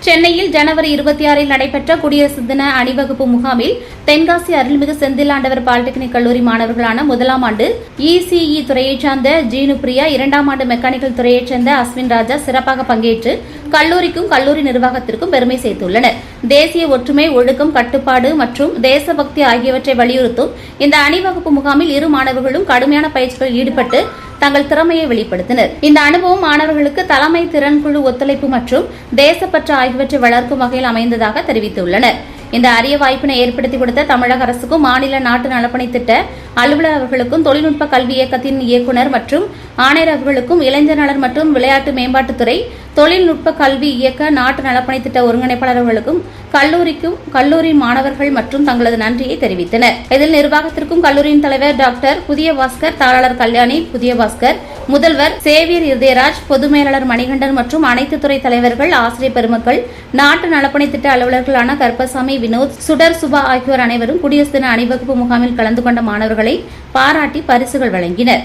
சென்னையில் ஜனவரி 26 நடைபெற்ற குடியரசு தின அணிவகுப்பு முகாமில் தென்காசி அருள்மிகு செந்திலாண்டவர் பாலிடெக்னிக் கல்லூரி மாணவர்களான முதலாம் ஆண்டு இசிஇ துறையைச் சார்ந்த ஜீனு பிரியா, 2ஆம் ஆண்டு மெக்கானிக்கல் துறையைச் சேர்ந்த அஸ்வின் ராஜா சிறப்பாக பங்கேற்று கல்லூரிக்கும் கல்லூரி நிர்வாகத்திற்கும் பெருமை சேர்த்துள்ளனர். தேசிய ஒற்றுமை, ஒழுக்கம், கட்டுப்பாடு மற்றும் தேசபக்தி ஆகியவற்றை வலியுறுத்தும் இந்த அணிவகுப்பு முகாமில் இரு மாணவர்களும் கடுமையான பயிற்சிகளில் ஈடுபட்டு தங்கள் திறமையை வெளிப்படுத்தினர். இந்த அனுபவம் மாணவர்களுக்கு தலைமை, திறன்குழு ஒத்துழைப்பு மற்றும் தேசப்பற்று ஆகியவற்றை வளர்க்கும் வகையில் அமைந்ததாக தெரிவித்துள்ளனர். இந்த அரிய வாய்ப்பினை ஏற்படுத்தி கொடுத்த தமிழக அரசுக்கும், மாநில நாட்டு நலப்பணி திட்ட அலுவலர் அவர்களுக்கும், தொழில்நுட்ப கல்வி இயக்கத்தின் இயக்குநர் மற்றும் ஆணையர் அவர்களுக்கும், இளைஞர் நலன் மற்றும் விளையாட்டு மேம்பாட்டுத்துறை, தொழில்நுட்ப கல்வி இயக்க நாட்டு நலப்பணி திட்ட ஒருங்கிணைப்பாளர் அவர்களுக்கும், கல்லூரி மாணவர்கள் மற்றும் தங்களது நன்றியை தெரிவித்தனர். இதில் நிர்வாகத்திற்கும் கல்லூரியின் தலைவர் டாக்டர் புதிய பாஸ்கர், தாளர் கல்யாணி புதிய பாஸ்கர், முதல்வர் சேவியர் இதயராஜ், பொது மேலாளர் மணிகண்டன் மற்றும் அனைத்து துறை தலைவர்கள், ஆசிரியர் பெருமக்கள், நாட்டு நலப்பணி திட்ட அலுவலர்களான கருப்பசாமி, வினோத், சுடர், சுபா ஆகியோர் அனைவரும் குடியரசு தின அணிவகுப்பு முகாமில் கலந்து கொண்ட மாணவர்களை பாராட்டி பரிசுகள் வழங்கினர்.